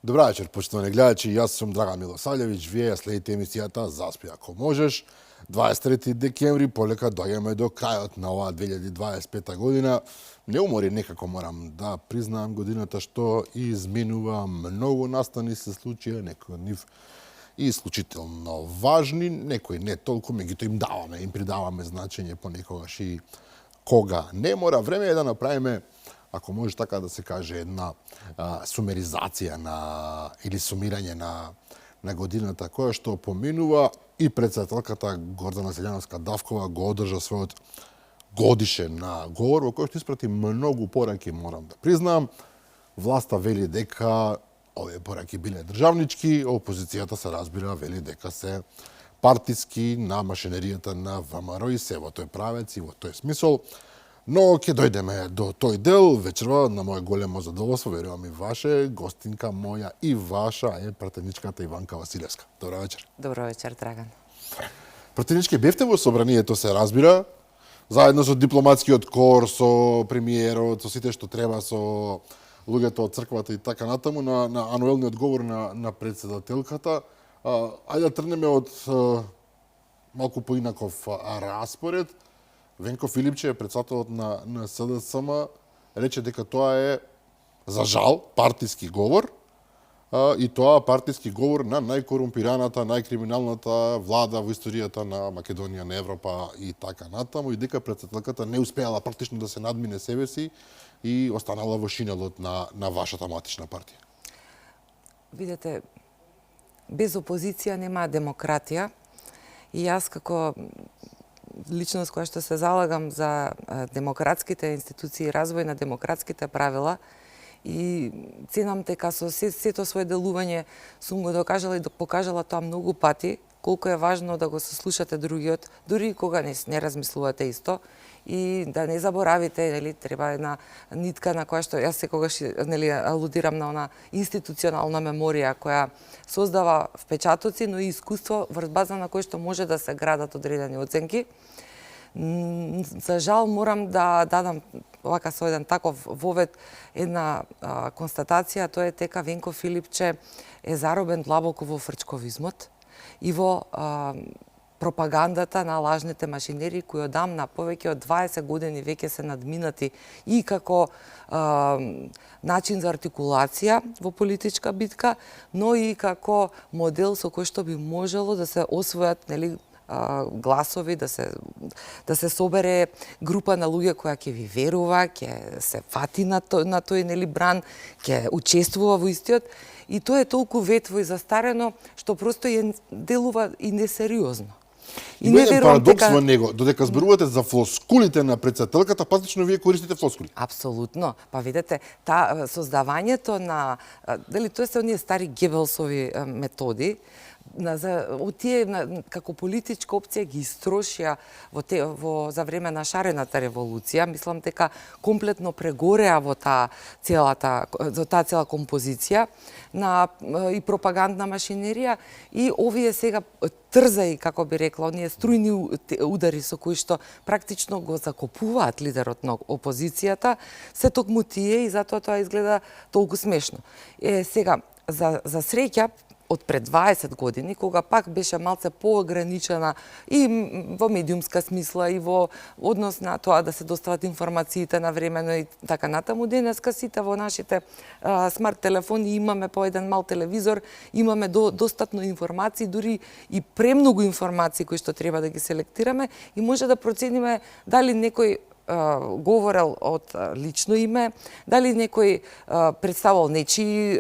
Добра вечер, почитувани гледачи. Јас сум Драган Милосављевиќ. Вие следите емисијата Заспи ако можеш. 23 декември, полека доаѓаме до крајот на оваа 2025 година. Не умори некако, морам да признаам, годината што изминува. Многу настани се случија, некои од нив и исклучително важни, некои не толку, меѓутоа им придаваме значење понекогаш и кога не мора. Време е да направиме, ако може така да се каже, една сумеризација или сумирање на годината која што поминува, и претседателката Гордана Селјановска-Давкова го одржа својот годишен говор во кој што испрати многу пораки, морам да признам. Власта вели дека овие пораки биле државнички, опозицијата се разбира вели дека се партиски на машинеријата на ВМРО и се во тој правец и во тој смисол. Но ќе дојдеме до тој дел вечерва. На моје големо задоволство, верувам и ваше, гостинка моја и ваша е пратеничката Иванка Василевска. Добра вечер. Добро вечер, Драган. Пратенички, бевте во собранието, се разбира, заедно со дипломатскиот кор, со премиерот, со сите што треба, со луѓето од црквата и така натаму, на ануелниот говор на претседателката. Ајде да тргнеме од малку поинаков распоред. Венко Филипче, председателот на СДСМ, рече дека тоа е, за жал, партиски говор, и тоа партиски говор на најкорумпираната, најкриминалната влада во историјата на Македонија, на Европа и така натаму, и дека председателката не успеала практично да се надмине себе си и останала во шинелот на вашата матична партија. Видете, без опозиција нема демократија, и јас како личност која што се залагам за демократските институции и развој на демократските правила, и ценам дека со сето свое делување сум го докажала и покажала тоа многу пати, колку е важно да го сослушате другиот, дури и кога не размислувате исто, и да не заборавите, нели, треба една нитка на која што јас секогаш, нели, алудирам на она институционална меморија која создава впечатоци, но и искуство врз база на кој што може да се градат одредени оценки. За жал морам да дадам вака со еден таков вовед една констатација, тоа е дека Венко Филипче е заробен длабоко во фрчковизмот и во пропагандата на лажните машинери кои одамна повеќе од 20 години веќе се надминати и како начин за артикулација во политичка битка, но и како модел со кој што би можело да се освојат, нели, гласови, да се собере група на луѓе која ќе ви верува, ќе се фати на тој, нели, бран, ќе учествува во истиот, и тоа е толку ветво и застарено што просто делува и несериозно. И не верувам парадокс во него, додека зборувате за флоскулите на претседателката, практично вие користите флоскули. Апсолутно. Па видете, создавањето на, дали тоа се оние стари Гебелсови методи, од тие како политичка опција ги истрошија за време на шарената револуција. Мислам дека комплетно прегореа во таа цела композиција и пропагандна машинерија, и овие сега трзаи, како би рекла, оние струјни удари со кои што практично го закопуваат лидерот на опозицијата, се токму тие, и затоа тоа изгледа толку смешно. Сега, за среќа, од пред 20 години, кога пак беше малце поограничена и во медиумска смисла, и во однос на тоа да се достават информациите на времено и така натаму, денеска сите во нашите смарт телефони имаме по еден мал телевизор, имаме достатно информации, дури и премногу информации кои што треба да ги селектираме, и може да процениме дали некој говорел од лично име, дали некој представал нечии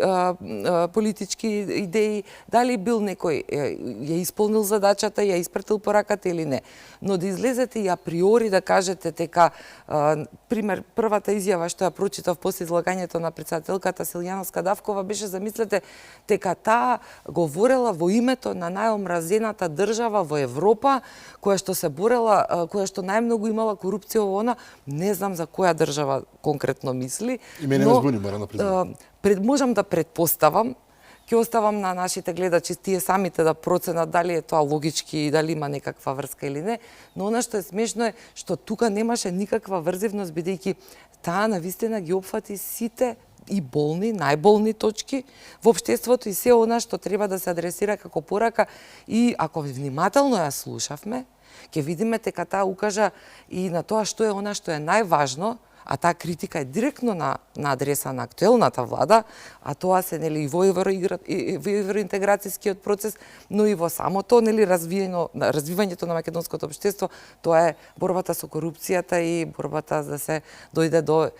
политички идеи, дали бил некој ја исполнил задачата, ја испратил пораката или не. Но да излезете и априори да кажете дека, пример, првата изјава што ја прочитав после излагањето на претседателката Селјановска-Давкова беше, замислете, дека таа говорела во името на најомразената држава во Европа, која што се борела, која што најмногу имала корупција во она. Не знам за која држава конкретно мисли. И мене ме збуни, морам да признам. Можам да предпоставам, ќе оставам на нашите гледачи тие самите да проценат дали е тоа логички и дали има некаква врска или не, но она што е смешно е што тука немаше никаква врзивност, бидејќи таа навистина ги опфати сите и болни, најболни точки во општеството и се она што треба да се адресира како порака и ако внимателно ја слушавме, ќе видиме дека таа укажа и на тоа што е она што е најважно, а таа критика е директно на адреса на актуелната влада, а тоа се нели и во евроинтеграцијскиот процес, но и во самото нели развивањето на македонското општество, тоа е борбата со корупцијата и борбата да се дојде до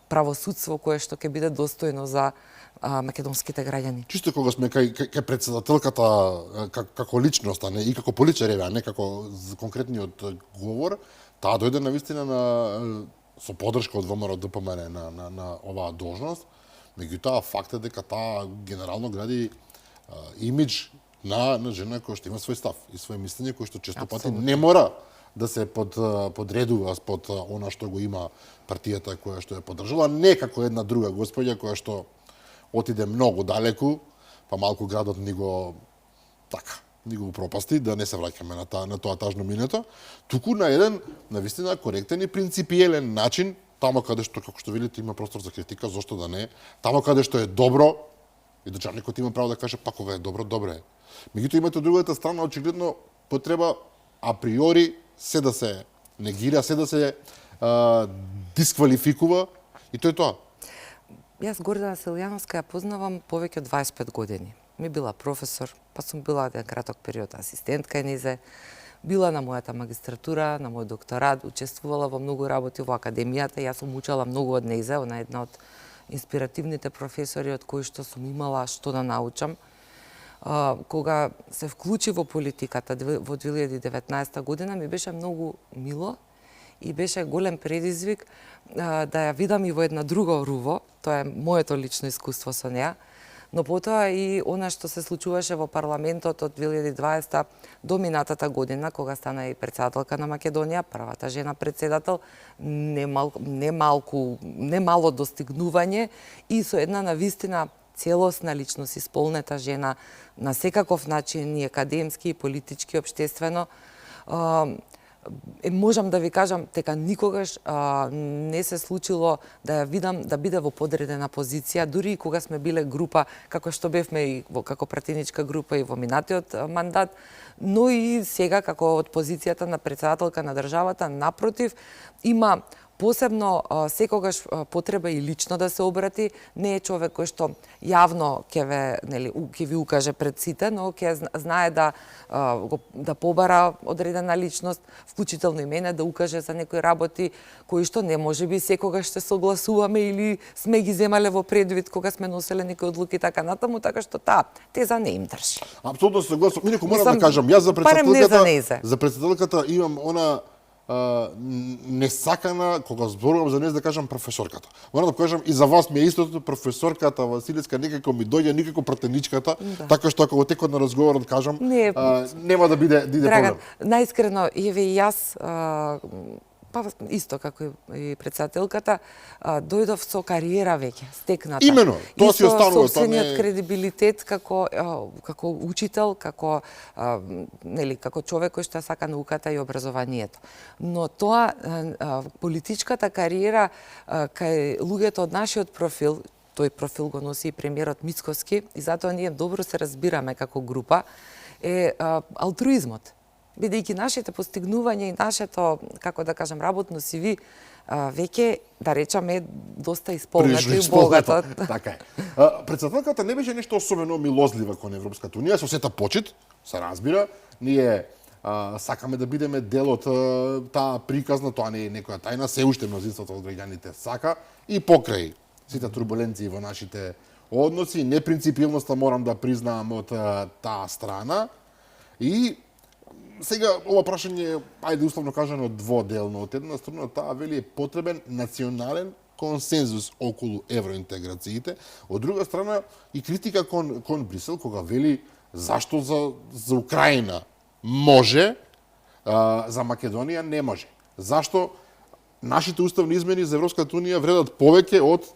правосудство кое што ќе биде достојно за македонските граѓани. Чисто кога сме кај председателката како личност, а не и како политичар, а не како конкретниот говор, таа дојде навистина со поддршка од ВМРО ДПМН на оваа должност, меѓутоа факт е дека таа генерално гради имидж на жена која што има свој став и своje мислење кој што често пати не мора да се подредува под она што го има партијата која што ја поддржала, не како една друга господја која што отиде многу далеку, па малку градот ни го пропасти, да не се враќаме на тоа тажно минето, туку на еден навистина коректен и принципиелен начин, тамо каде што, како што видите, има простор за критика, зошто да не, тамо каде што е добро, и дочарникот има право да каже, па кога е добро, добро е. Меѓутоа имате другата страна, очигледно потреба априори се да се негира, се да се дисквалификува, и тоа е тоа. Јас Гордана Селјановска ја познавам повеќе од 25 години. Ми била професор, па сум била еден краток период асистентка незе, била на мојата магистратура, на мој докторат, учествувала во многу работи во академијата, јас сум учела многу од незе, она е една од инспиративните професори од кои што сум имала што да научам. Кога се вклучи во политиката во 2019 година, ми беше многу мило и беше голем предизвик да ја видам и во една друга руво, тоа е моето лично искуство со неа, но потоа и она што се случуваше во парламентот од 2020 до минатата година, кога стана и председателка на Македонија, првата жена председател, немало достигнување и со една навистина целосна личност, исполнета жена на секаков начин, и академски, и политички, општествено. Можам да ви кажам дека никогаш не се случило да ја видам да биде во подредена позиција, дури и кога сме биле група, како што бевме и како пратеничка група и во минатиот мандат, но и сега како од позицијата на председателка на државата, напротив, има посебно секогаш потреба и лично да се обрати, не е човек кој што јавно ќе ви укаже пред сите, но ќе знае да побара одредена личност, вклучително и мене, да укаже за некои работи кои што не можеби секогаш се согласуваме или сме ги земале во предвид кога сме носеле некои одлуки така натаму, така што таа теза не им држи. Апсолутно се согласувам. Инаку морам да кажам, јас за председателката имам она несакана, кога зборувам за неја да кажам професорката. Морам да кажам и за вас ми е истото, професорката Василевска некако ми доѓа, никако пратеничката, така што ако во текот на разговорот кажам, нема да биде Драган, проблем. најискрено, еве и јас, па исто како и председателката, дојдов со кариера веќе стекната. Имено, тоа си останува, тоа собствениот кредибилитет како учител, како човек кој што сака науката и образованието. Но тоа политичката кариера кај луѓето од нашиот профил, тој профил го носи и премиерот Мицкоски, и затоа ние добро се разбираме како група, е алтруизмот. Бидејќи нашите постигнувања и нашето, како да кажам, работно CV веќе, да речеме, доста исполнето и богато. Така е. Председателката не беше нешто особено милозлива кон Европската унија, со сета почит, се разбира, ние сакаме да бидеме дел од таа приказна, тоа не е некоја тајна, се уште мнозинството од граѓаните сака, и покрај сите турбуленции во нашите односи, непринципилноста морам да признаам од таа страна, и сега, ова прашање, ајде условно кажано, дводелно. Од една страна, таа вели е потребен национален консензус околу евроинтеграциите. Од друга страна, и критика кон Брисел, кога вели зашто за Украина може, за Македонија не може. Зашто нашите уставни измени за Европската унија вредат повеќе од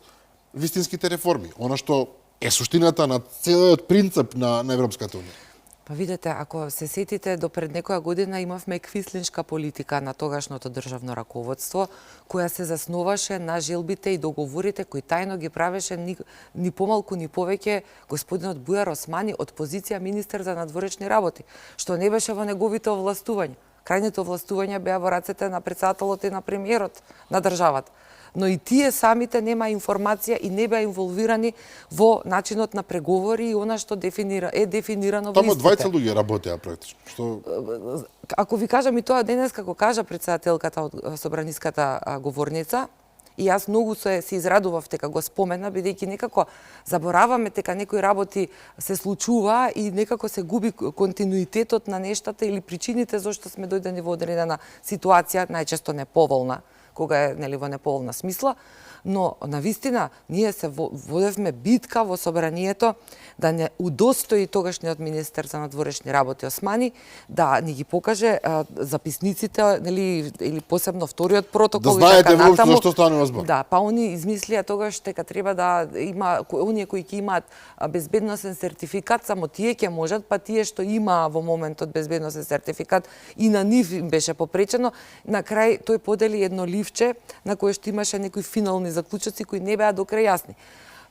вистинските реформи. Она што е суштината на целиот принцип на Европската унија. Па видете, ако се сетите, до пред некоја година имавме квислиншка политика на тогашното државно раководство, која се засноваше на желбите и договорите кои тајно ги правеше ни помалку ни повеќе господинот Бујар Османи од позиција министер за надворешни работи, што не беше во неговите овластувања. Крајните овластувања беа во рацете на председателот и на премиерот на државата. Но и тие самите нема информација и не беа инволвирани во начинот на преговори и она што е дефинирано во Тамо истите. двајца луѓе работеа практично. Што Ако ви кажам и тоа денес, како кажа председателката од собраниската говорница, и јас многу се израдував дека го спомена, бидејќи некако забораваме дека некои работи се случува и некако се губи континуитетот на нештата или причините зашто сме дојдени во одредена ситуација, најчесто неповолна, кога е во неповолна смисла, но навистина ние се водевме битка во собранието да не удостои тогашниот министер за надворешни работи Османи да ни ги покаже записниците или посебно вториот протокол да знаете така воопшто натаму. што станува збор. Да, па они измислија тогаш дека треба да има оние кои ќе имаат безбедносен сертификат, само тие ќе можат, па тие што има во моментот безбедносен сертификат и на нив им беше попречено. На крај тој подели едно ливче на кое што имаше некои финални заклучоци кои не беа до крај јасни.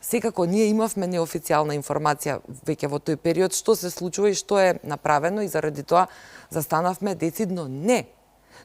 Секако ние имавме неофицијална информација веќе во тој период што се случува и што е направено и заради тоа застанавме децидно не.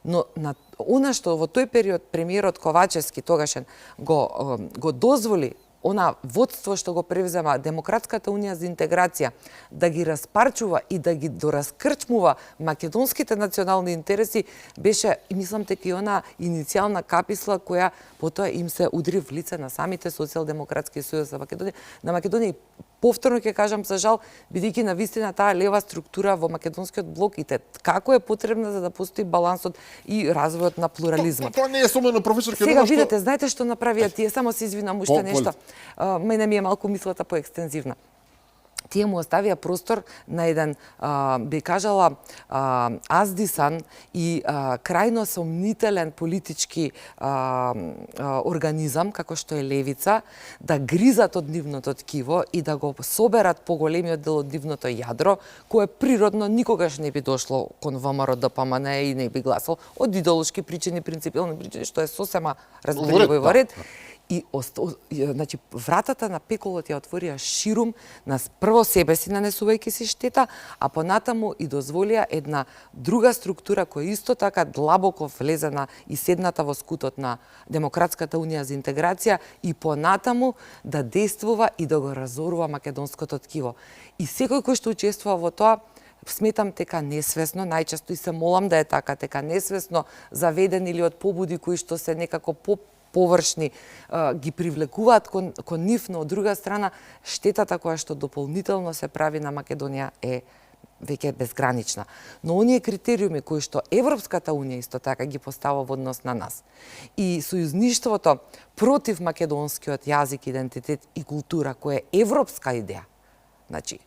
Но на она што во тој период премиерот Ковачевски тогашен го дозволи она водство што го превзема Демократската унија за интеграција да ги распарчува и да ги дораскрчмува македонските национални интереси беше, и мислам дека и она иницијална каписла која потоа им се удри в лице на самите Социјалдемократски сојуз за Македонија. На Македонија повторно ќе кажам за жал, бидејќи навистина таа лева структура во македонскиот блок и како е потребна за да постои балансот и развојот на плурализмот. Тоа не е сомнено професор Сега видете, знаете што направија тие, само се извинам уште нешто. Мене ми е малку мислата поекстензивна. Тие му оставија простор на еден, би кажала, аздисан и крајно сомнителен политички организам, како што е левица, да гризат од нивното ткиво и да го соберат поголемиот дел од нивното јадро, кое природно никогаш не би дошло кон ВМРО ДПМН и не би гласал од идеолошки причини, принципиални причини, што е сосема разбирливо и во ред. И значи вратата на пеколот ја отворија ширум на прво себе си нанесувајќи си штета, а понатаму и дозволија една друга структура која исто така длабоко влезена и седната во скутот на Демократската унија за интеграција и понатаму да действува и да го разорува македонското ткиво. И секој кој што учествува во тоа, сметам дека несвесно, најчесто и се молам да е така, дека несвесно заведен или од побуди кои што се некако површни ги привлекуваат кон нив, но од друга страна штетата која што дополнително се прави на Македонија е веќе безгранична. Но оние критериуми кои што Европската унија исто така ги постава во однос на нас и сојузништвото против македонскиот јазик, идентитет и култура која е европска идеја. Значи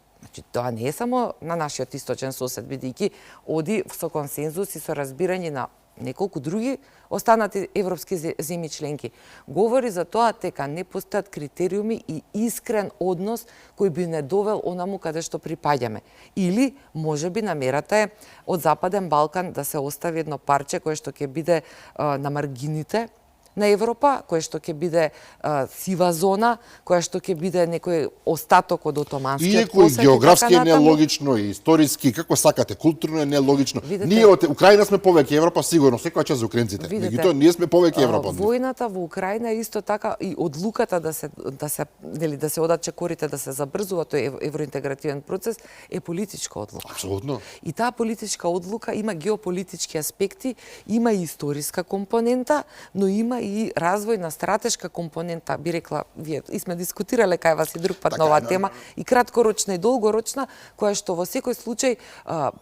тоа не е само на нашиот источен сосед, бидејќи оди со консензус и со разбирање на неколку други останати европски земји членки. Говори за тоа дека не постојат критериуми и искрен однос кој би не довел онаму каде што припаѓаме. Или, можеби, намерата е од Западен Балкан да се остави едно парче кое што ќе биде на маргините на Европа, кое што ќе биде сива зона, која што ќе биде некој остаток од отоманскиот посет. Иако географски е натаму. нелогично и историски, како сакате, културно е нелогично. Видете, ние од Украина сме повеќе Европа, сигурно, секоја час за украинците. Меѓутоа, ние сме повеќе Европа. Војната во Украина е исто така и одлуката да се одат чекорите, да се забрзува тој евроинтегративен процес е политичка одлука. Апсолутно. И таа политичка одлука има геополитички аспекти, има и историска компонента, но има и развојна стратешка компонента, би рекла, вие и сме дискутирале кај вас и друг пат на оваа тема, и краткорочна и долгорочна, која што во секој случај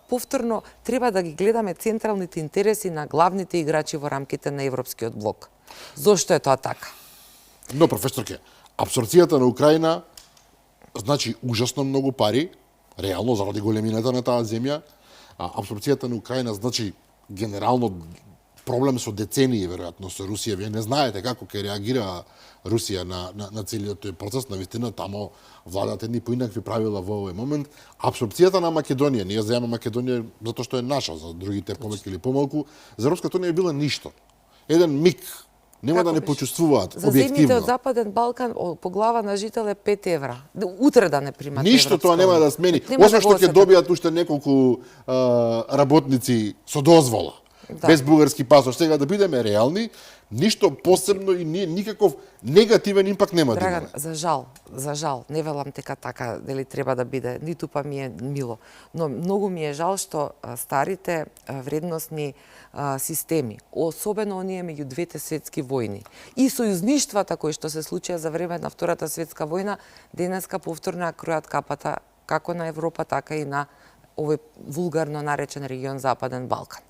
повторно треба да ги гледаме централните интереси на главните играчи во рамките на европскиот блок. Зошто е тоа така? Но, професорке, абсорбцијата на Украина значи ужасно многу пари, реално заради големината на таа земја, абсорбцијата на Украина значи генерално проблем со децении веројатно со Русија. Вие не знаете како ќе реагира Русија на целиот тој процес. Навистина тамо владат едни поинакви правила во овој момент. Апсорпцијата на Македонија, ние земаме Македонија затоа што е наша, за другите повеќе или помалку, за Европската унија била ништо. Еден миг нема да не почувствуваат за земјите објективно. од Западен Балкан по глава на жител е 5 евра. Утре да не примат Ништо тоа нема да смени. Освен што ќе добијат уште неколку работници со дозвола. Да. Без бугарски пасош. Сега да бидеме реални, ништо посебно и никаков негативен импакт нема да Драган, имаме. за жал, не велам дека така дали треба да биде, ниту па ми е мило, но многу ми е жал што старите вредносни системи, особено оние меѓу двете светски војни и сојузништвата кои што се случија за време на Втората светска војна, денеска повторно ја кројат капата како на Европа, така и на овој вулгарно наречен регион Западен Балкан.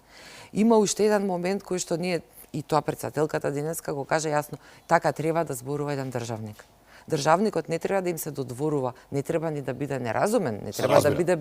Има уште еден момент кој што ние, и тоа председателката денеска го кажа јасно, така треба да зборува еден државник. Државникот не треба да им се додворува, не треба ни да биде неразумен, не треба да биде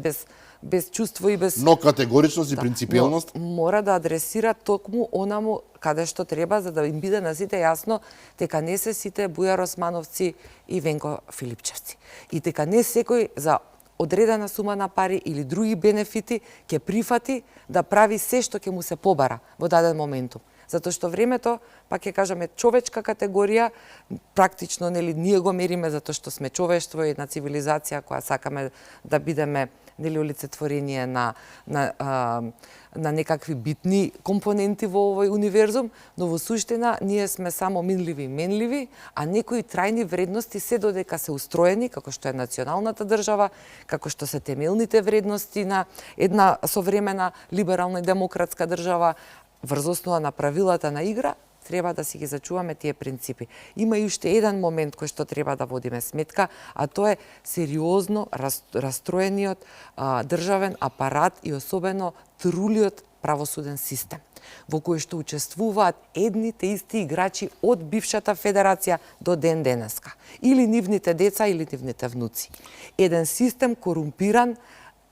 без чувство и без... Но категоричност и принципиелност? Но мора да адресира токму онаму каде што треба, за да им биде на сите јасно дека не се сите Бујар Османовци и Венко Филипчевци. И дека не секој за одредена сума на пари или други бенефити ќе прифати да прави се што ќе му се побара во даден моментум. Затоа што времето, пак ќе кажаме, човечка категорија, практично нели ние го мериме затоа што сме човештво и на цивилизација која сакаме да бидеме нели олицетворение на некакви битни компоненти во овој универзум, но во суштина ние сме само минливи и менливи, а некои трајни вредности се додека се устроени, како што е националната држава, како што се темелните вредности на една современа либерална и демократска држава, врз основа на правилата на игра, треба да си ги зачуваме тие принципи. Има и уште еден момент кој што треба да водиме сметка, а тоа е сериозно растроениот државен апарат и особено трулиот правосуден систем, во кој што учествуваат едните исти играчи од бившата федерација до ден денеска. Или нивните деца, или нивните внуци. Еден систем корумпиран,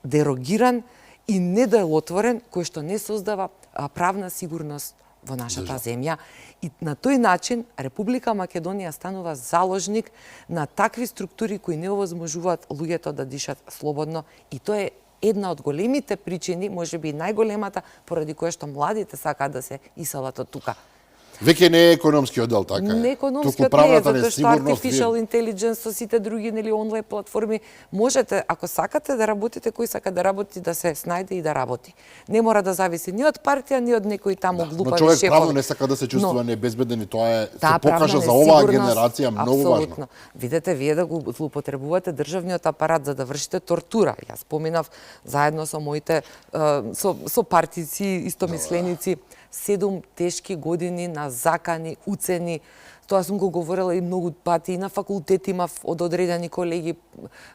дерогиран и неделотворен, кој што не создава правна сигурност во нашата земја. И на тој начин Република Македонија станува заложник на такви структури кои не овозможуваат луѓето да дишат слободно, и тоа е една од големите причини, можеби и најголемата, поради која што младите сакаат да се иселат од тука. Веќе не е економски оддел, така е. Не економскиот не е, затоа што artificial intelligence со сите други нели онлайн платформи можете, ако сакате да работите, кој сака да работи, да се снајде и да работи. Не мора да зависи ни од партија, ни од некој таму глупави шефови. Но човек правно не сака да се чувствува небезбеден и тоа е се покажа за оваа генерација многу важно. Видете, вие да го злоупотребувате државниот апарат за да вршите тортура. Јас споминав заедно со моите со партици, истомисленици, 7 тешки години на закани, уцени. Тоа сум го говорила и многу пати и на факултет имав од одредени колеги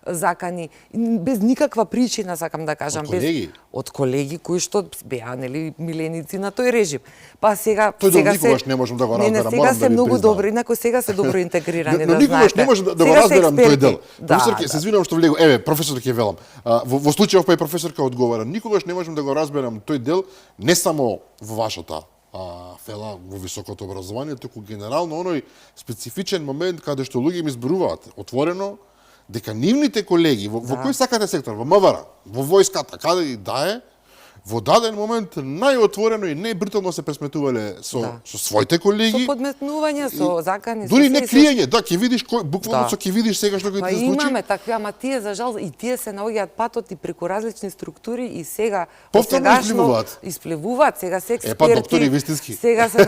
закани, без никаква причина, сакам да кажам, од колеги кои што беа нели миленици на тој режим. Па сега никогаш не можам да го разберам, сега се многу добри, инаку сега се добро интегрирани, да знаете. Но никогаш не можам да го разберам тој дел. Професорке, се извинувам што влегу. Еве, професор ќе велам. Во случајов па и професорка одговара. Никогаш не можам да го разберам тој дел, не само во вашата фела во високото образование, туку генерално оној специфичен момент каде што луѓе ми зборуваат отворено дека нивните колеги во кој сакате сектор, во МВР, во војската, каде и да е, во даден момент најотворено и најбрутално се пресметувале со своите колеги. Со подметнување, со закани, дури не криење, ќе видиш кој буквално со ќе видиш сега што ќе се случи. Па имаме такви, ама тие за жал и тие се наоѓаат патот и преку различни структури и сега повторно исплевуваат, сега се експерти. Па доктори вистински. Сега се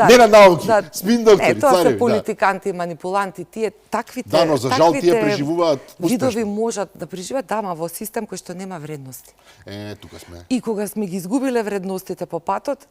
не на науки, спин доктори, тоа се политиканти, манипуланти, тие таквите но за жал тие преживуваат успешно. Видови можат да преживеат, ама во систем кој што нема вредности. Тука сме. И кога сме ги изгубиле вредностите по патот,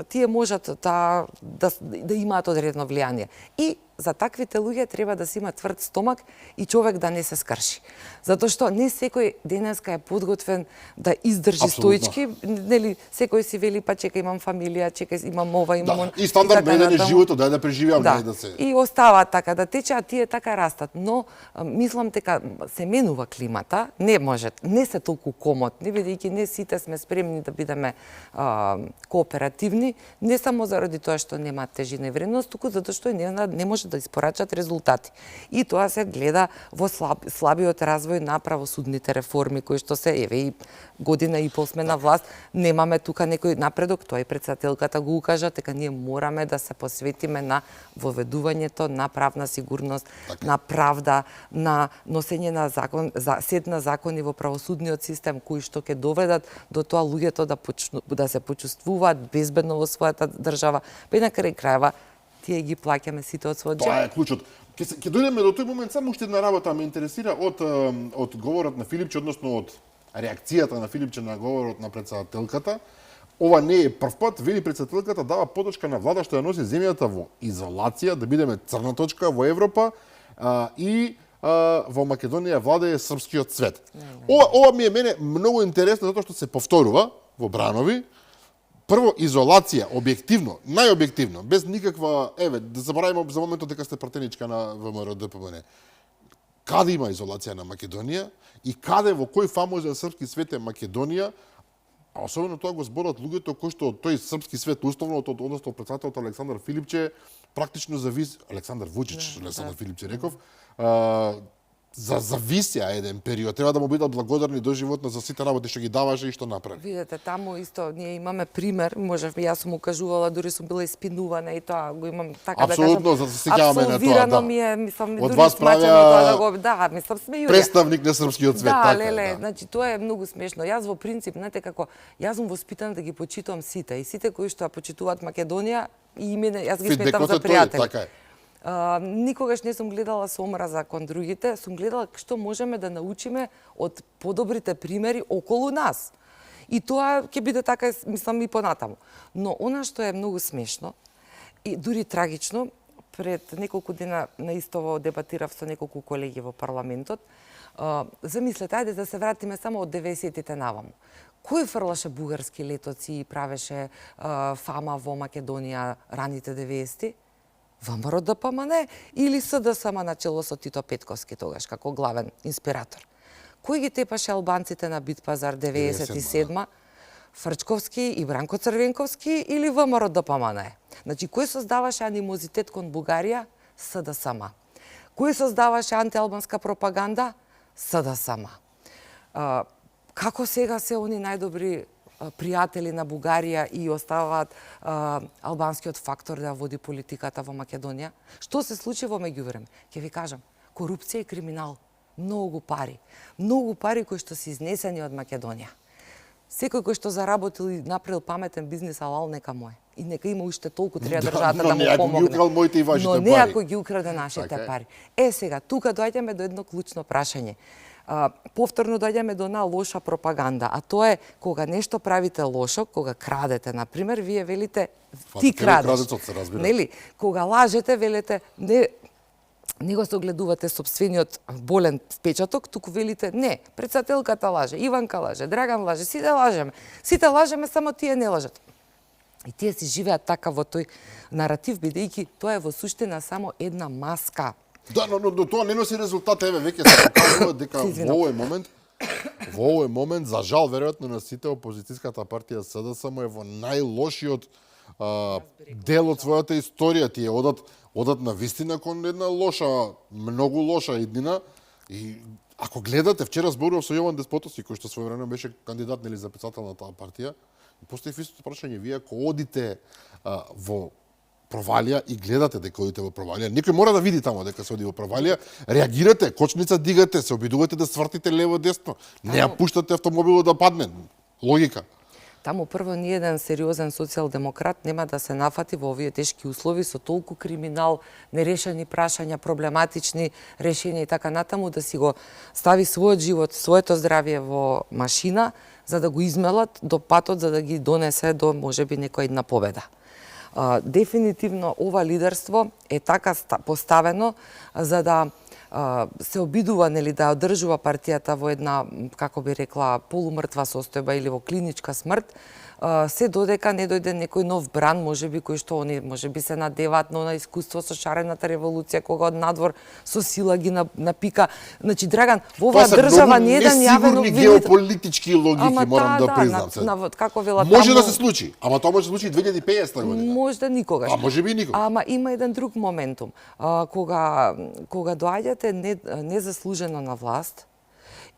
тие можат да имаат одредено влијание. И за таквите луѓе треба да се има тврд стомак и човек да не се скрши. Затоа што не секој денеска е подготвен да издржи стоички, нели, секој си вели па чека имам фамилија, чека имам ова, имам и стандардно е животот, дај да преживеам, да се. И остава така да тече, а тие така растат, но мислам дека се менува климата, не се толку комотни, бидејќи не сите сме спремни да бидеме кооперативни, не само заради тоа што нема тежина и вредност, туку затоа што не може да испорачат резултати. И тоа се гледа во слабиот развој на правосудните реформи, кои што се, еве, и година и пол сме на власт, немаме тука некој напредок, тоа и председателката го укажа, дека ние мораме да се посветиме на воведувањето на правна сигурност, на правда, на носење на сет на закони во правосудниот систем, кои што ќе доведат до тоа луѓето да се почувствуваат безбедно во својата држава. Па на крај крајва, тие ги плаќаме сите од својот джеб. Тоа е клучот. Ќе дојдеме до тој момент, само уште една работа ме интересира од говорот на Филипче, односно од реакцијата на Филипче на говорот на председателката. Ова не е прв пат, вели председателката, дава поддршка на влада што ја носи земјата во изолација, да бидеме црна точка во Европа и во Македонија влада е српскиот цвет. Ова ми е мене многу интересно затоа што се повторува во Бранови. Прво, изолација, објективно, најобјективно, без никаква, да забораваме за моментот дека сте пратеничка на ВМРО ДПМН. Каде има изолација на Македонија и каде, во кој фамозен српски свет е Македонија, а особено тоа го зборат луѓето кои што тој српски свет, условно, односно председателот Александар Филипче, практично зависи, Александар Вучич, Александар Филипче реков, зависеа еден период. Треба да му бидат благодарни доживотно за сите работи што ги даваше и што направи. Видете, таму исто ние имаме пример, можев јас сум укажувала, дури сум била испинувана и тоа го имам така абсолютно, да кажам. Абсолютно, се сеќаваме на тоа, да. Ми е, мислам, од дури вас правеа да, мислам смеју. Представник на српскиот свет, така. Да, значи тоа е многу смешно. Јас во принцип, знаете како, јас сум воспитана да ги почитувам сите и сите кои што ја почитуваат Македонија и мене, јас ги сметам за пријатели. Така е. Никогаш не сум гледала со омраза кон другите, сум гледала што можеме да научиме од подобрите примери околу нас. И тоа ќе биде така, мислам, и понатаму. Но она што е многу смешно и дури трагично, пред неколку дена наистово дебатирав со неколку колеги во парламентот, замислете, ајде да се вратиме само од 90-тите наваму. Кој фрлаше бугарски летоци и правеше фама во Македонија раните 90-ти? ВМРО ДПМН или СДСМ начело со Тито Петковски тогаш, како главен инспиратор. Кој ги тепаше албанците на Битпазар 97-ма? Фрчковски и Бранко Црвенковски или ВМРО ДПМН? Значи, кој создаваше анимозитет кон Бугарија? СДСМ. Кој создаваше антиалбанска пропаганда? СДСМ. Како сега се они најдобри пријатели на Бугарија и оставаат албанскиот фактор да води политиката во Македонија? Што се случи во меѓувреме? Ќе ви кажам, корупција и криминал, многу пари кои што се изнесени од Македонија. Секој кој што заработил и направил паметен бизнис алал, нека му е. И нека има уште толку треба државата да му помогне. Но не ако ги украде нашите пари. Сега, тука доаѓаме до едно клучно прашање. Повторно доаѓаме до една лоша пропаганда, а тоа е кога нешто правите лошо, кога крадете, например, вие велите ти крадеш. Нели? Кога лажете, велите не го согледувате сопствениот болен впечаток, туку велите не, председателката лаже, Иванка лаже, Драган лаже, сите лажеме. Сите лажеме, само тие не лажат. И тие си живеат така во тој наратив, бидејќи тоа е во суштина само една маска. Да, но тоа не носи резултат, веќе се покажува дека во овој момент, за жал, веројатно на сите опозицијската партија СДСМ е во најлошиот дел од својата историја. Тие одат на вистина кон една лоша, многу лоша иднина. И ако гледате, вчера зборував со Јован Деспотовски, кој што своевремено беше кандидат нели за председател на таа партија, постои истото прашање, вие ако одите во провалија и гледате дека одите во провалија, некој мора да види таму дека се оди во провалија, реагирате, кочница дигате, се обидувате да свртите лево-десно, не ја пуштате автомобилот да падне. Логика. Таму прво ниеден сериозен социјалдемократ нема да се нафати во овие тешки услови со толку криминал, нерешени прашања, проблематични решенија и така натаму, да си го стави својот живот, своето здравје во машина, за да го измелат до патот, за да ги донесе до можеби некоја една победа. Дефинитивно ова лидерство е така поставено за да се обидува нели да одржува партијата во една, како би рекла, полумртва состојба или во клиничка смрт, се додека не дојде некој нов бран, можеби кој што они можеби се надеваат на искуство со шарената револуција, кога од надвор со сила ги напика. Значи Драган, во оваа држава не еден јавен обвинител. Геополитички логики, морам да признам се. Како вела може да се случи, ама тоа може да се случи 2050 година. Може да никогаш. А можеби никогаш. Ама има еден друг моментум. Кога доаѓате незаслужено на власт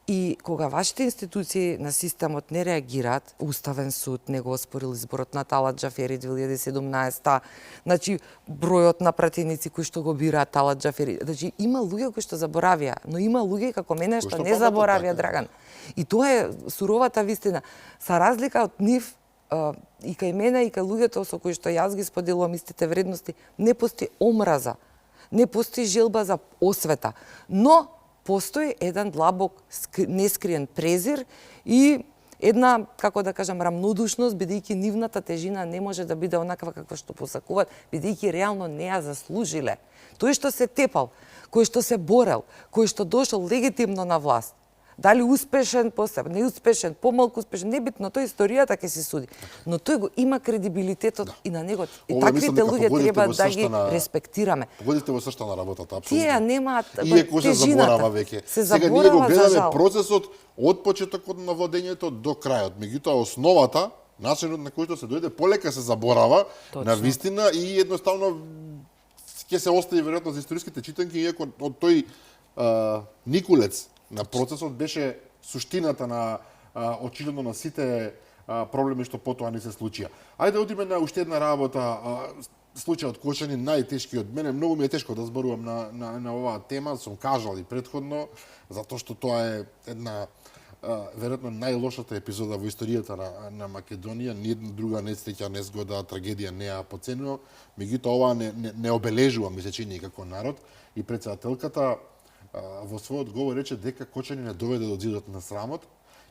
и кога вашите институции на системот не реагираат, Уставен суд не го оспорил изборот на Талат Џафери 2017, значи бројот на пратеници кои што го бираат Талат Џафери, значи има луѓе кои што заборавија, но има луѓе како мене што не заборавија, Драган. И тоа е суровата вистина. За разлика од нив, и кај мене и кај луѓето со кои што јас ги споделувам истите вредности, не постои омраза, не постои желба за освета, но постои еден длабок нескриен презир и една, како да кажам, рамнодушност, бидејќи нивната тежина не може да биде онаква каква што посакуваат, бидејќи реално не ја заслужиле. Тој што се тепал, кој што се борел, кој што дошол легитимно на власт, дали успешен, неуспешен, помалку успешен, небитно, тој историјата ќе се суди. Но тој го има кредибилитетот и на него. И таквите луѓе треба да ги респектираме. Погодите во сршта на работата, апсолутно. Тие немаат иако се заборава веќе. Сега ние го гледаме процесот од почетокот на владењето до крајот. Меѓутоа основата, начинот на кој што се дојде полека се заборава на вистина и едноставно ќе се остави веројатно за историските читанки, иако од тој Никулец на процесот беше суштината на очигледно на сите проблеми што потоа не се случија. Ајде да одиме на уште една работа, случајот Кошани, најтешкиот. Мене многу ми е тешко да зборувам на оваа тема, сум кажал и претходно, затоа што тоа е една веројатно најлошата епизода во историјата на Македонија. Ниедна друга несреќа, незгода, трагедија не ја поценува. Меѓутоа ова не обележува, ми се чини, како народ. И претседателката во својот говор рече дека Кочани не доведе до зидот на срамот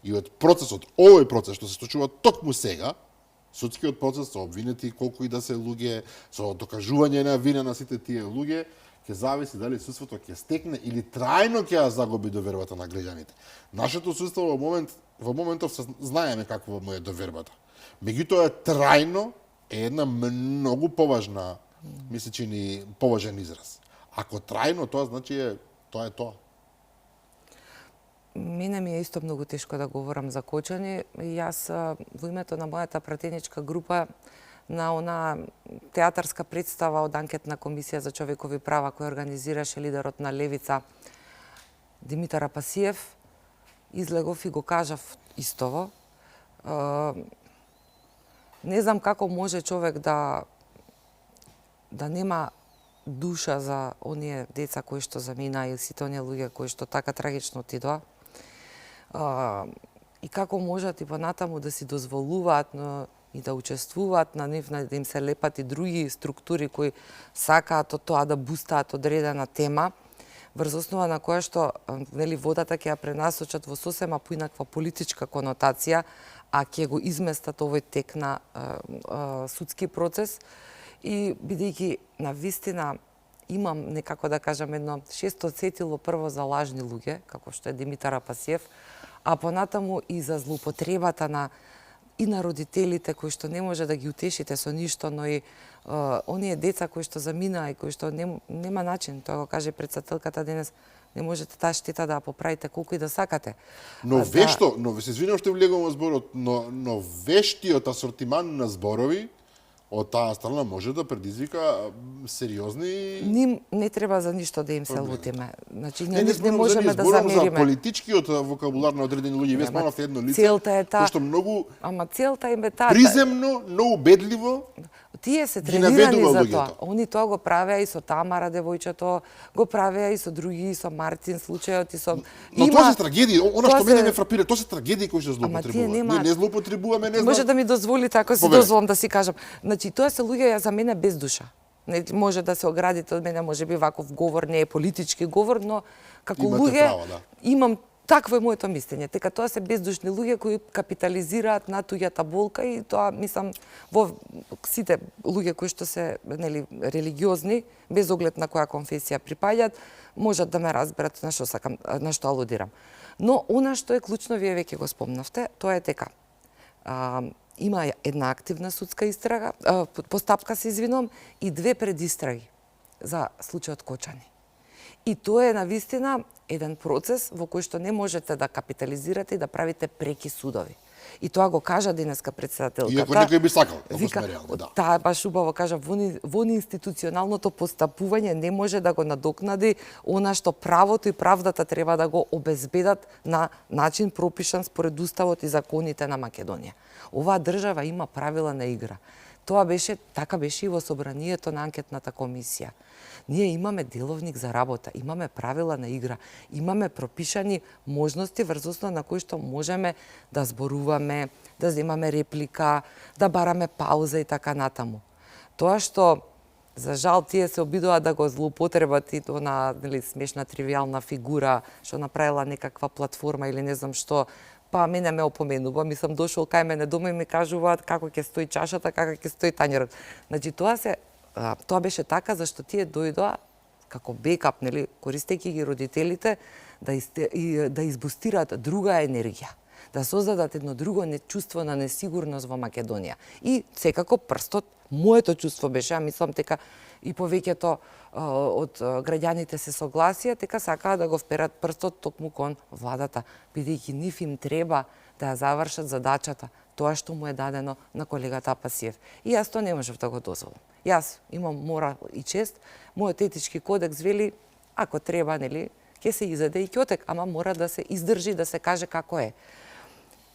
и од процесот, овој процес што се случува токму сега, судскиот процес со обвинети колку и да се луѓе, со докажување на вина на сите тие луѓе, ќе зависи дали судството ќе стекне или трајно ќе ја загуби довербата на граѓаните. Нашето судство во моментов знаеме каква му е довербата. Меѓутоа трајно е една многу поважна, ми се чини, поважен израз. Ако трајно, тоа значи тоа е тоа. Мене ми е исто многу тешко да говорам за Кочани. Јас во името на мојата пратеничка група на она театарска представа од анкетна комисија за човекови права која организираше лидерот на Левица Димитар Апасиев, излегов и го кажав истово. Не знам како може човек да нема душа за оние деца кои што заминаа и сите оние луѓе кои што така трагично отидоа. И како можат и понатаму да си дозволуваат и да учествуваат на нив, да им се лепат и други структури кои сакаат од тоа да бустаат одредена тема, врз основа на која што нели водата ќе ја пренасочат во сосема поинаква политичка конотација, а ќе го изместат овој тек на судски процес. И бидејќи на вистина имам некако да кажам едно шесто сетило прво за лажни луѓе, како што е Димитар Апасиев, а понатаму и за злоупотребата на родителите кои што не може да ги утешите со ништо, но и оние деца кои што заминаа и кои што нема начин, тоа го каже претседателката денес, не можете таа штета да ја поправите колку и да сакате. Но вешто, но се извинувам што влегувам во зборот, но вештиот асортиман на зборови од таа страна може да предизвика сериозни... Ним не треба за ништо да им се лутиме. Значи, не можеме да замериме. За политичкиот вокабулар на одредени луѓе, ве спомнав едно лице, кој што многу целта им е таа приземно, но убедливо тие се тренирани за тоа. Они тоа го правеа и со Тамара девојчето, го правеа и со други, и со Мартин случајот и со... Но тоа се трагедии, она што мене ме фрапира, тоа се трагедии кои што злоупотребуваат. Ние не злоупотребуваме, не знам. Може да ми дозволите, ако си дозволам да си кажам. Значи, тоа се луѓе за мене без душа. Не може да се оградите од мене, може би ваков говор не е политички говор, но како луѓе имам Такво е моето мислење, дека тоа се бездушни луѓе кои капитализираат на туѓата болка и тоа, мислам, во сите луѓе кои што се, нели, религиозни, без оглед на која конфесија припаѓаат, можат да ме разберат на што сакам, на што алудирам. Но она што е клучно, вие веќе го спомнавте, тоа е дека има една активна судска истрага, постапка се извинувам, и 2 предистраги за случајот Кочани. И тоа е навистина еден процес во кој што не можете да капитализирате и да правите преки судови. И тоа го кажа денеска претседателката. Иако некој би сакал, да вика, сме реални, да. Таа баш убаво кажа, во институционалното постапување не може да го надокнади она што правото и правдата треба да го обезбедат на начин пропишан според уставот и законите на Македонија. Оваа држава има правила на игра. Тоа беше, така беше и во собранието на анкетната комисија. Ние имаме деловник за работа, имаме правила на игра, имаме пропишани можности врз основа на кои што можеме да зборуваме, да земаме реплика, да бараме пауза и така натаму. Тоа што за жал тие се обидуваат да го злоупотребат и на, нели, смешна тривијална фигура што направила некаква платформа или не знам што, па мене ме опоменува, ми сам дошол кај мене дома и ми кажуваат како ќе стои чашата, како ќе стои тањерот. Значи тоа беше така зашто тие дојдоа како бекап, нели, користејќи ги родителите, да избустираат друга енергија, да создадат едно друго чувство на несигурност во Македонија. И секако прстот, моето чувство беше, мислам дека и повеќето од граѓаните се согласија, дека сакаа да го вперат прстот токму кон владата, бидејќи нив им треба да ја завршат задачата, тоа што му е дадено на колегата Апасиев. И јас тоа не можев да го дозволам. Јас имам морал и чест, мојот етички кодекс вели, ако треба, нели, ќе се изеде и ќотек, ама мора да се издржи, да се каже како е.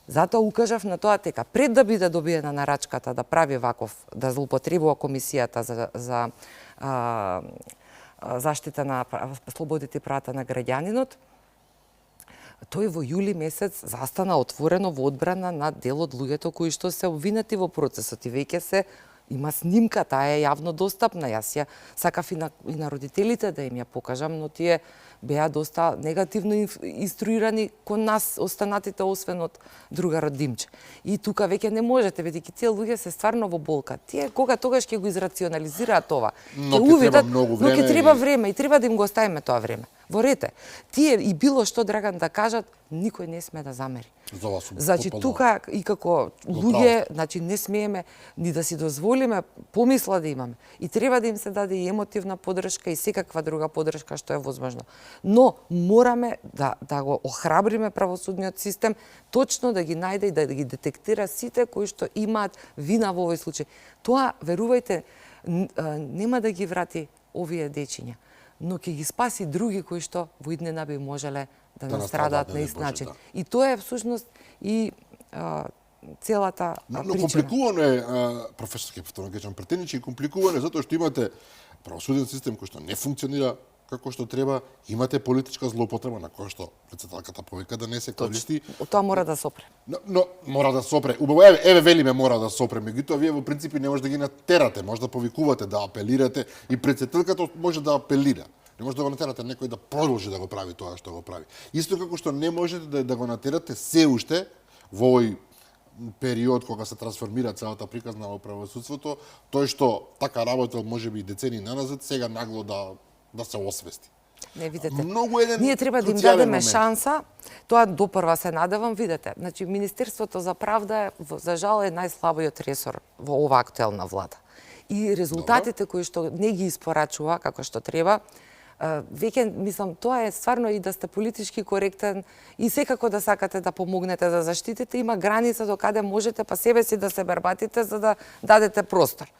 Затоа укажав на тоа дека пред да биде добиена нарачката да прави ваков, да злоупотребува комисијата за заштита на слободите и правата на граѓанинот, тој во јули месец застана отворено во одбрана на дел од луѓето кои што се обвинети во процесот и веќе се има снимка, таа е јавно достапна. Јас ја сакав и на родителите да им ја покажам, но тие беа доста негативно инструирани кон нас останатите, освен од другарот Димче. И тука веќе не можете, бидејќи тие луѓе се стварно во болка. Тие тогаш ќе го израционализираат ова. Но ќе треба многу време. Но ќе треба време и треба да им го оставиме тоа време. Во рете, тие и било што Драган да кажат, никој не сме да замери. Значи тука и како луѓе, значи не смееме ни да си дозволиме помисла да имаме. И треба да им се даде и емотивна поддршка и секаква друга поддршка што е возможно. Но мораме да го охрабриме правосудниот систем, точно да ги најде и да ги детектира сите кои што имаат вина во овој случај. Тоа, верувајте, нема да ги врати овие дечиња, но ќе ги спаси други кои што во иднина би можеле да настрадаат на ист начин. И тоа е всушност и целата причина. Но компликувано е, професор, ќе повторно кажам, претеничи, компликувано е затоа што имате правосуден систем кој што не функционира како што треба, имате политичка злоупотреба на која што претседателката повика да не се користи. Тоа мора да се опре. Но мора да се опре. Убаво, еве велиме мора да се опре, меѓутоа вие во принципи не може да ги натерате, може да повикувате, да апелирате и претседателката може да апелира. Не може да го натерате некој да продолжи да го прави тоа што го прави. Исто како што не можете да го натерате се уште во овој период кога се трансформира целата приказна во правосудството, тој што така работел можеби децени наназад, сега нагло да се освести. Не, видете, ние треба да им дадеме шанса, тоа допрва се надевам, видете. Значи, Министерството за правда, за жал, е најслабиот ресор во ова актуелна влада. И резултатите кои што не ги испорачува како што треба, веќе, мислам, тоа е стварно и да сте политички коректен и секако да сакате да помогнете да заштитите, има граница до каде можете па себе си да се барбатите за да дадете простор.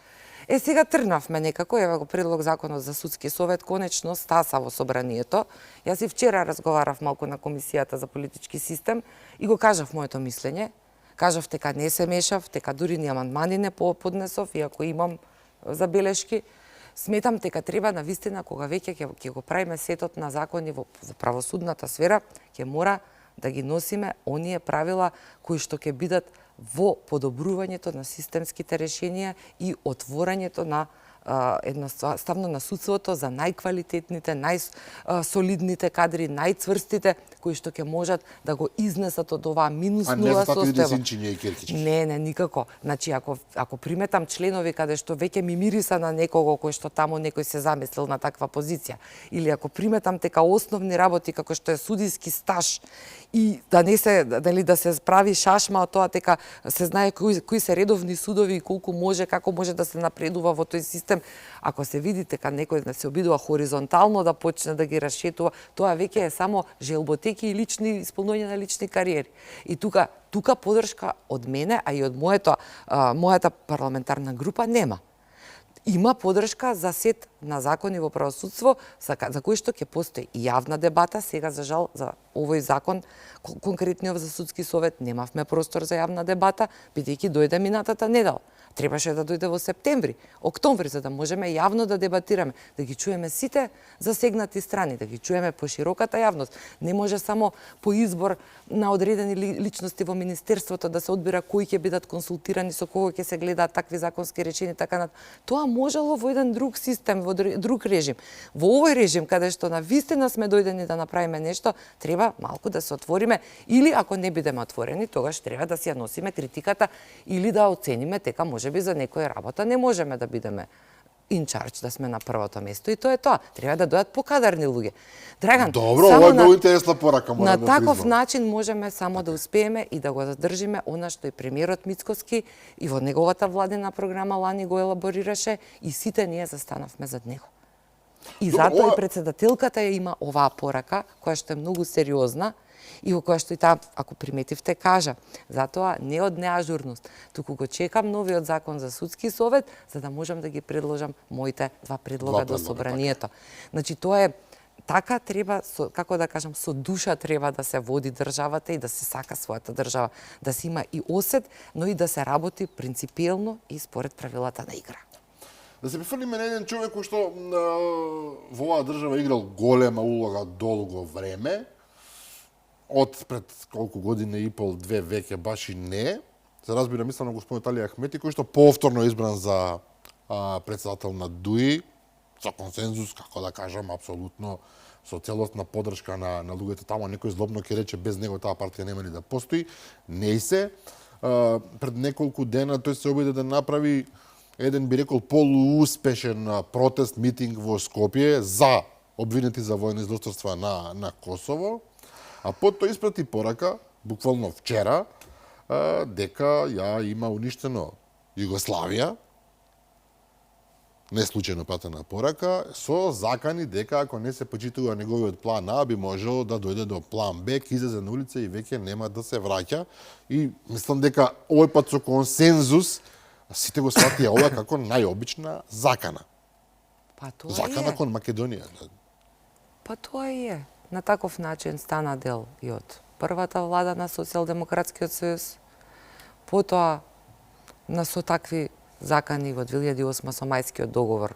Сега тргнавме некако, еве го предлог законот за судски совет, конечно стаса во собранието. Јас и вчера разговарав малку на комисијата за политички систем и го кажав моето мислење. Кажав дека не се мешав, дека дури ни амандмани не поднесов, иако имам забелешки. Сметам дека треба навистина кога веќе ќе го правиме сетот на закони во правосудната сфера, ќе мора да ги носиме оние правила кои што ќе бидат во подобрувањето на системските решенија и отворањето на едноставно на судството за најквалитетните, најсолидните кадри, најцврстите, кои што ќе можат да го изнесат од оваа минус А не нула за татови состојба. десинчиња и керкички. Не, никако. Значи, ако приметам членови каде што веќе ми мириса на некого кој што таму некој се замислил на таква позиција, или ако приметам дека основни работи како што е судиски стаж и да не се да се прави шашма од тоа дека се знае кои се редовни судови и колку може, како може да се напредува во тој систем, ако се види дека некој се обидува хоризонтално да почне да ги расчетува, тоа веќе е само желботеки и лични исполнување на лични кариери. И тука поддршка од мене, а и од мојата парламентарна група нема. Има поддршка за сет на закони во правосудство за кои што ќе постои и јавна дебата. Сега, за жал, за овој закон, конкретниот за судски совет, немавме простор за јавна дебата, бидејќи дојде минатата недела. Требаше да дојде во септември, октомври, за да можеме јавно да дебатираме, да ги чуеме сите засегнати страни, да ги чуеме по широката јавност. Не може само по избор на одредени личности во министерството да се одбира кои ќе бидат консултирани, со кого ќе се гледаат такви законски решения, така на тоа можело во еден друг систем, во друг режим. Во овој режим, каде што на вистина сме дојдени да направиме нешто, треба малку да се отвориме, или ако не бидеме отворени, тогаш треба да си ја носиме критиката или да оцениме дека можеби за некоја работа не можеме да бидеме in charge, да сме на првото место, и тоа е тоа. Треба да дојдат покадарни луѓе. Драган, Добро, ова е многу интересна порака, морам на да таков признам. начин можеме само да успееме и да го задржиме она што и премиерот Мицкоски и во неговата владина програма лани го елаборираше, и сите ние застанавме зад него. И затоа и председателката ја има оваа порака, која што е многу сериозна, и во која што и таа, ако приметивте, кажа. Затоа не од неажурност, туку го чекам новиот закон за судски совет, за да можам да ги предложам моите два предлога до собранието. Значи, тоа е така, треба, како да кажам, со душа треба да се води државата и да се сака својата држава, да се има и осет, но и да се работи принципиелно и според правилата на игра. Да се префрлиме на еден човек кој што во оваа држава играл голема улога долго време, од пред колку година и пол, две веќе баш и не. Се разбира, мислам на господин Али Ахмети, кој што повторно е избран за председател на ДУИ, со консензус, како да кажам, апсолутно со целосна поддршка на луѓето таму. Некој злобно ќе рече без него таа партија нема ли да постои. Не се. Пред неколку дена тој се обиде да направи еден, би рекол, полууспешен протест, митинг во Скопје за обвинети за војни злосторства на Косово. А потоа испрати порака, буквално вчера, дека ја има уништено Југославија, не случајно пратена порака, со закани дека ако не се почитува неговиот план А, би можело да дојде до план Б, ќе излезе на улица и веќе нема да се враќа. И мислам дека овој пат со консензус сите го сватија ова како најобична закана. Па тоа Закана е. кон Македонија. Па тоа и е. На таков начин стана дел и од првата влада на Социјалдемократскиот сојуз, потоа со такви закани во 2008 со Мајскиот договор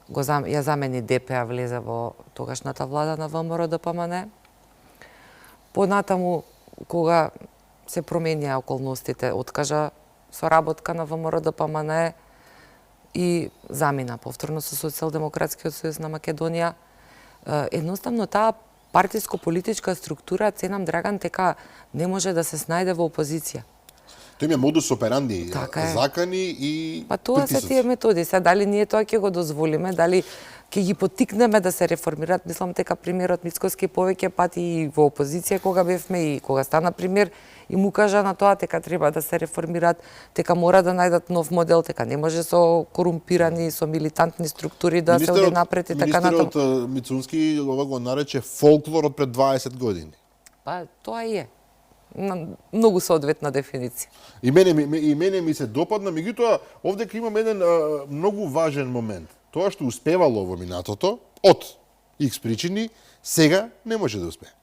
ја замени ДП, влезе во тогашната влада на ВМРО ДПМН. Понатаму, кога се променија околностите, откажа соработка на ВМРО ДПМН и замина повторно со Социјалдемократскиот сојуз на Македонија, едноставно таа партиско-политичка структура, ценам Драган, дека не може да се снајде во опозиција. Тој има модус операнди, Така е. закани и Па тоа се тие методи. Се дали ние тоа ќе го дозволиме, дали ќе ги поттикнеме да се реформираат. Мислам дека премиерот Мицкоски повеќе пати и во опозиција кога бевме и кога стана премиер и му кажа на тоа дека треба да се реформираат, дека мора да најдат нов модел, дека не може со корумпирани, со милитантни структури да се оди напред и така натаму. Министерот Мицунски ова го нарече фолклор од пред 20 години. Па тоа и е. Многу соодветна дефиниција. И мене ми се допадна, меѓутоа овдека имам еден многу важен момент. Тоа што успевало во минатото, од X причини, сега не може да успее.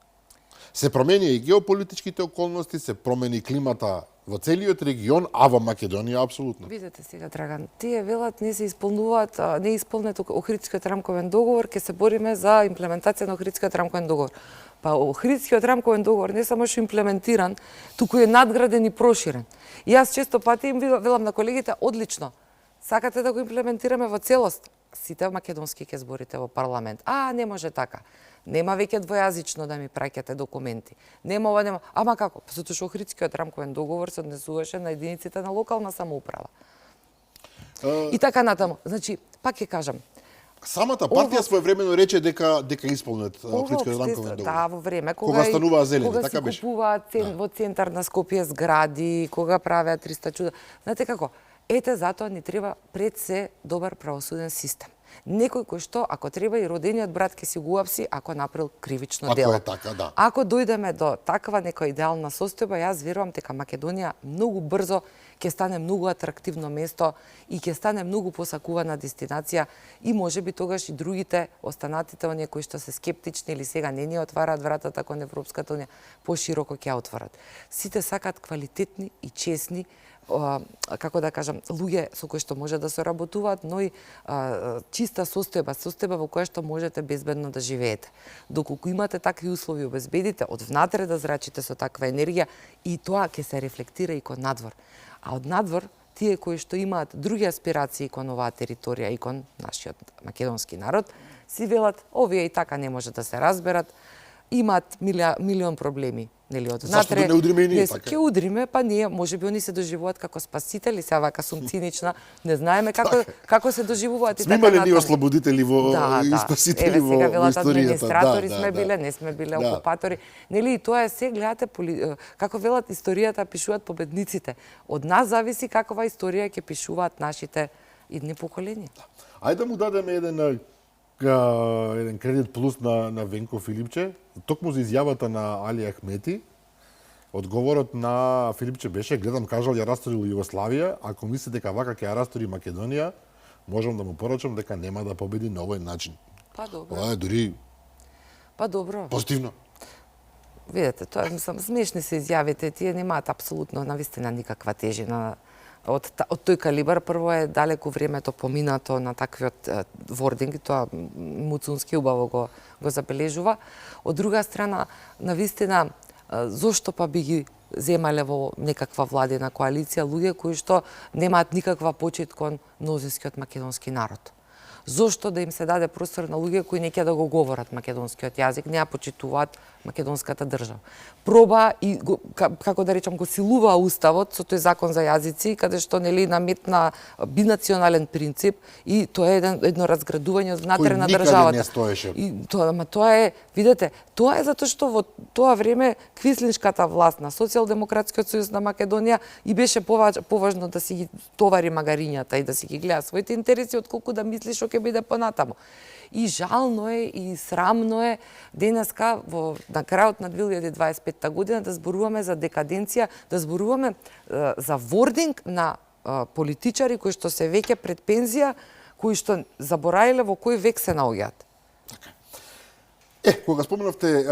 Се промени и геополитичките околности, се промени климата во целиот регион, а во Македонија апсолутно. Видете сега, Драган, тие велат не се исполнуваат, не исполнет Охридскиот рамковен договор, ќе се бориме за имплементација на Охридскиот рамковен договор. Па Охридскиот рамковен договор не само што имплементиран, туку е надграден и проширен. И јас често пати им велам на колегите, одлично, Сакате да го имплементираме во целост? Сите македонски ќе зборите во парламент. Не може така. Нема веќе двојазично да ми праќате документи. Нема ова, нема. Ама како? Затоа што Охридскиот рамковен договор се однесуваше на единиците на локална самоуправа. И така натаму. Значи, пак ќе кажам, самата партија своевремено рече дека исполнет Охридскиот рамковен договор. Да, во време кога стануваа зелени, така беше. Кога си купуваат во центар на Скопје згради, кога правеа 300 чуда. Знаете како? Ете, затоа ни треба пред се добар правосуден систем. Некој кој што, ако треба и родениот брат ќе си го уапси, ако направил кривично дело. Ако е така, да. Ако дојдеме до таква нека идеална состојба, јас верувам дека Македонија многу брзо ќе стане многу атрактивно место и ќе стане многу посакувана дестинација и можеби тогаш и другите, останатите оние кои што се скептични или сега не ни отвараат вратата кон Европската унија, пошироко ќе отворат. Сите сакаат квалитетни и честни, како да кажам, луѓе со кои што може да соработуваат, но и чиста состојба во која што можете безбедно да живеете. Доколку имате такви услови, обезбедите од внатре да зрачите со таква енергија и тоа ќе се рефлектира и кон надвор. А од надвор, тие кои што имаат други аспирации кон оваа територија и кон нашиот македонски народ, си велат, овие и така не може да се разберат, имаат милион проблеми. Нели, од внатре, зашто да не удриме и ние така? Ќе удриме, па ние можеби они се доживуваат како спасители, сега вака сум цинична, не знаеме како се доживуваат и така натаму. Сме имале ние ослободители и спасители во сега велат историјата. администратори сме биле, не сме биле окупатори. Нели, и тоа е се гледате како велат историјата пишуваат победниците. Од нас зависи каква историја ќе пишуваат нашите идни поколенија. Ајде да му дадеме еден кредит плюс на Венко Филипче, токму за изјавата на Али Ахмети. Одговорот на Филипче беше: гледам, кажал ја расторил Југославија, ако мисли дека вака ќе ја растори Македонија, можам да му порачам дека нема да победи на овој начин. Па добро. Ова е дури позитивно. Видете, тоа смешни се изјавите, тие немаат апсолутно навистина никаква тежина. Од тој калибар, прво е далеку времето поминато на таквиот вординг, тоа Муцунски убаво го забележува. Од друга страна, навистина, зошто па би ги земале во некаква владина коалиција луѓе кои што немаат никаква почит кон мнозинскиот македонски народ? Зошто да им се даде простор на луѓе кои не ќе да го говорат македонскиот јазик, не ја почитуваат македонската држава? Проба и како да речам, го силува уставот со тој закон за јазици, каде што нели наметна бинационален принцип и тоа е едно разградување од внатре на државата. Кој никаде не стоеше. И тоа е, видете, тоа е затоа што во тоа време квислиншката власт на Социјалдемократскиот сојуз на Македонија и беше поважно да си ги товари магарињата и да си ги гледа своите интереси отколку да мисли што ќе биде понатаму. И жално е и срамно е денеска на крајот на 2025 година да зборуваме за декаденција, да зборуваме за вординг на политичари кои што се веќе пред пензија, кои што забораиле во кој век се наоѓаат. Така. Кога споменавте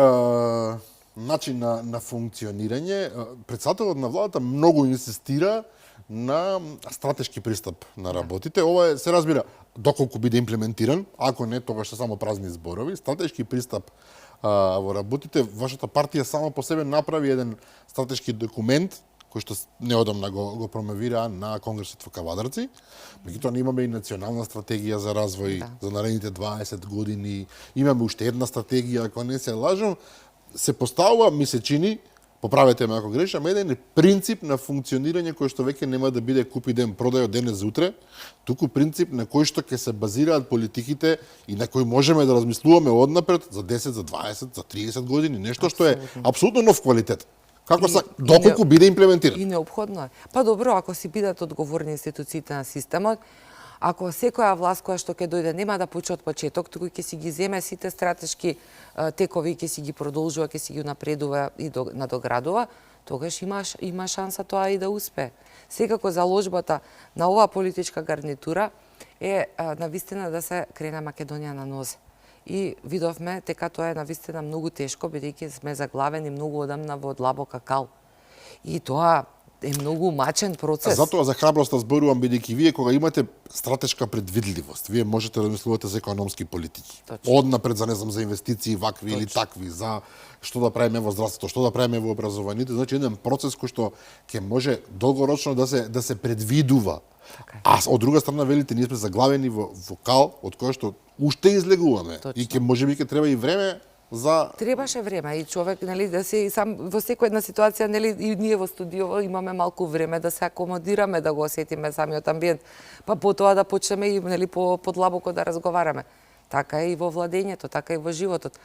начин на функционирање, претседателот на владата многу инсистира на стратешки пристап на работите. Ова се разбира доколку биде имплементиран, ако не, тогаш се само празни зборови. Стратешки пристап во работите. Вашата партија само по себе направи еден стратешки документ, кој што неодамна го промовира на Конгресот во Кавадарци. Меѓутоа имаме и национална стратегија за развој за наредните 20 години. Имаме уште една стратегија, ако не се лажам, се поставува, ми се чини, поправете ме ако грешам, еден принцип на функционирање кој што веќе нема да биде купи ден продај од денес за утре, туку принцип на кој што ќе се базираат политиките и на кој можеме да размислуваме однапред за 10, за 20, за 30 години, нешто што е апсолутно нов квалитет. Доколку биде имплементиран. И неопходно е. Па добро, ако си бидат одговорни институциите на системот, ако секоја власт која што ќе дојде нема да почне од почеток, туку ќе си ги земе сите стратешки текови, ќе си ги продолжува, ќе си ги напредува и надоградува, тогаш има шанса тоа и да успее. Секако заложбата на оваа политичка гарнитура е навистина да се крене Македонија на нозе. И видовме дека тоа е навистина многу тешко, бидејќи сме заглавени многу одамна во длабока кал. И тоа е многу мачен процес. Затоа за храброста зборувам, бидејќи вие кога имате стратешка предвидливост, вие можете да мислувате за економски политики. Точно. Однапред за, не знам, за инвестиции вакви или такви, за што да правиме во здравството, што да правиме во образованието, значи еден процес кој што ќе може долгорочно да се предвидува. Така е. А од друга страна велите ние сме заглавени во кал од кој што уште излегуваме. Точно. И можеби ќе треба и време за Требаше време и човек, нели, да се и сам во секоја една ситуација, нели, и ние во студио имаме малку време да се акомодираме, да го осетиме самиот амбиент, па потоа да почнеме и, нели, подлабоко да разговараме. Така е и во владењето, така и во животот.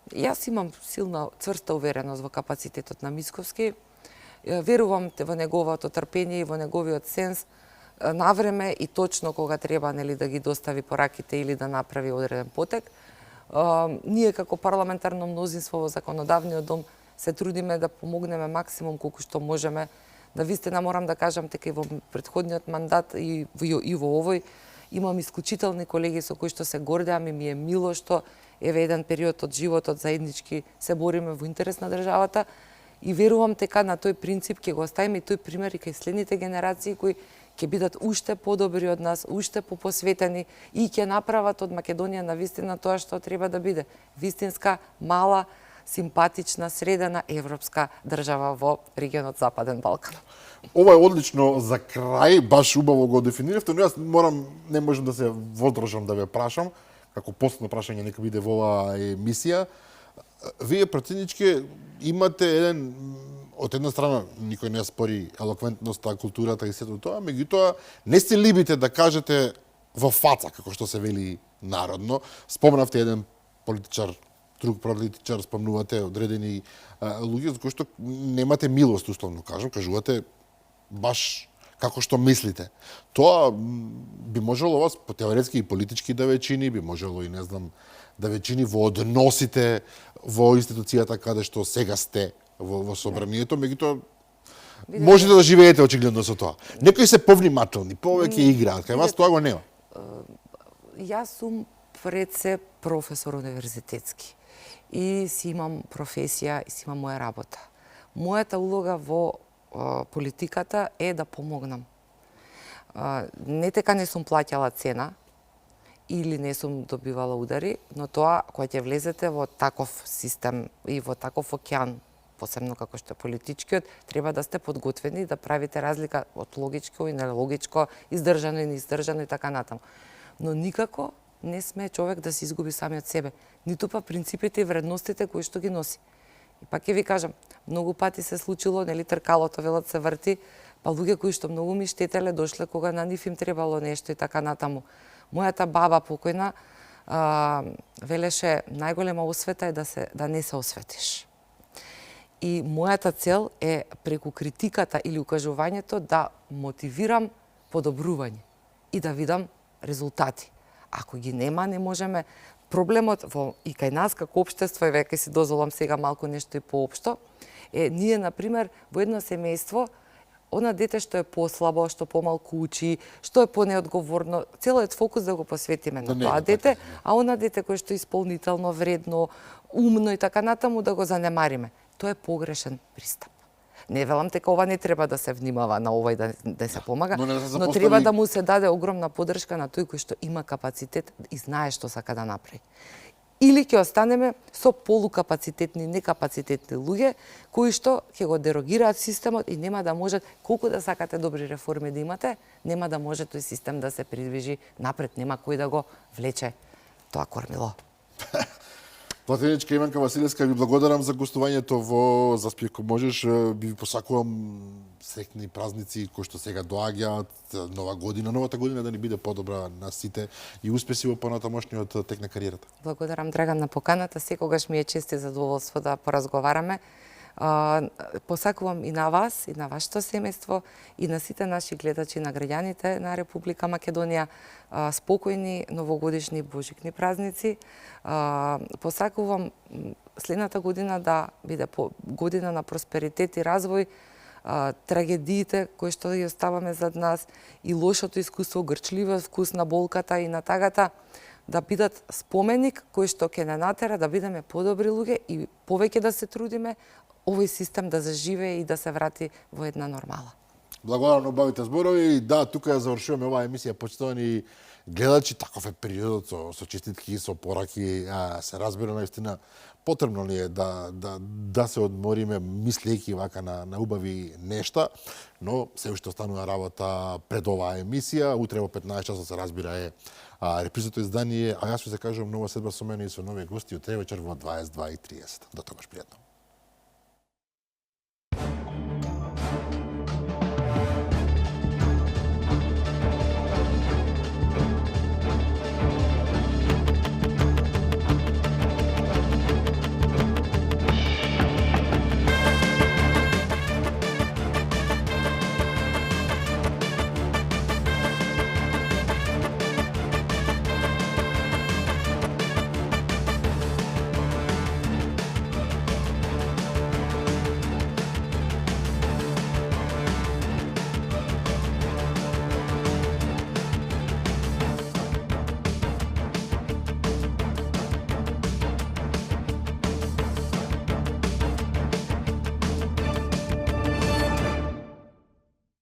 Јас имам силна, цврста увереност во капацитетот на Мицковски. Верувам во неговото трпение и во неговиот сенс навреме и точно кога треба, нели, да ги достави пораките или да направи одреден потек. Ние како парламентарно мнозинство во законодавниот дом се трудиме да помогнеме максимум колку што можеме. Да вистина морам да кажам дека и во претходниот мандат и во овој имам исклучителни колеги со кои што се гордеам и ми е мило што еве еден период од животот заеднички се бориме во интерес на државата и верувам дека на тој принцип ќе го оставиме и тој пример и кај следните генерации кои ќе бидат уште подобри од нас, уште попосветени и ќе направат од Македонија на вистина тоа што треба да биде. Вистинска, мала, симпатична, средена европска држава во регионот Западен Балкан. Ова е одлично за крај, баш убаво го дефиниравте, но јас не можам да се воздржам да ве прашам, како последно прашање нека биде во оваа емисија. Вие пратенички имате еден, од една страна никој не спори елоквентноста, културата и сето тоа, меѓутоа не се либите да кажете во фаца, како што се вели народно. Спомнавте еден политичар, друг политичар, спомнувате одредени луѓе за кои што немате милост, условно кажувате баш како што мислите. Тоа би можело вас по теоретски и политички да ве чини, би можело и не знам да ве чини во односите во институцијата каде што сега сте во собранието, меѓутоа можете да живеете очигледно со тоа. Некои се повнимателни, повеќе играат, кај вас тоа го нема. Јас сум пред се професор универзитетски и си имам професија и си имам моја работа. Мојата улога во политиката е да помогнам. Не дека не сум плаќала цена или не сум добивала удари, но тоа кога ќе влезете во таков систем и во таков океан, посебно како што е политичкиот, треба да сте подготвени да правите разлика од логичко и нелогичко, издржано и неиздржано и така натаму. Но никако не сме човек да се изгуби самиот себе, ниту па принципите и вредностите кои што ги носи. И пак ќе ви кажам, многу пати се случило, нели, тркалото велат се врти, па луѓе кои што многу ми штетеле дошле кога на нив им требало нешто и така натаму. Мојата баба покојна велеше најголема освета е да не се осветиш. И мојата цел е преку критиката или укажувањето да мотивирам подобрување и да видам резултати. Ако ги нема, не можеме. Проблемот и кај нас како општество, и веќе си дозволам сега малку нешто и поопшто, е ние, например, во едно семејство, она дете што е послабо, што помалку учи, што е понеодговорно, целиот фокус да го посветиме на тоа дете, а она дете кој што е исполнително, вредно, умно и така натаму да го занемариме. Тоа е погрешен пристап. Не велам дека ова не треба да се внимава на овој да се помага, но треба да му се даде огромна поддршка на тој кој што има капацитет и знае што сака да направи. Или ќе останеме со полукапацитетни, некапацитетни луѓе кои што ќе го дерогираат системот и нема да можат, колку да сакате добри реформи да имате, нема да може тој систем да се придвижи напред, нема кој да го влече тоа кормило. Платеничка Иванка Василевска, ви благодарам за гостувањето во Заспи ако можеш. Би ви посакувам среќни празници кои што сега доаѓаат, нова година, новата година да ни биде подобра на сите и успеси во понатамошниот тек на кариерата. Благодарам, Драган, на поканата. Секогаш ми е чест и задоволство да поразговараме. Посакувам и на вас, и на вашето семејство, и на сите наши гледачи, на граѓаните на Република Македонија, спокојни новогодишни божикни празници. Посакувам следната година да биде година на просперитет и развој, трагедиите кои што ги оставаме зад нас и лошото искуство, грчливиот вкус на болката и на тагата, да бидат споменик кој што ќе не натера да бидеме подобри луѓе и повеќе да се трудиме овој систем да заживее и да се врати во една нормала. Благодарам на обавите зборови. Да, тука ја завршуваме оваа емисија, почитувани гледачи. Таков е периодот со честитки и со пораки. Се разбира наистина потребно ли е да се одмориме мислејќи вака на убави нешта, но се уште останува работа пред оваа емисија. Утре во 15 часот се разбира е репризното издание, а јас ви се кажувам нова седба со мене и со нови гости утре вечер во 22:30. До тогаш пријатно.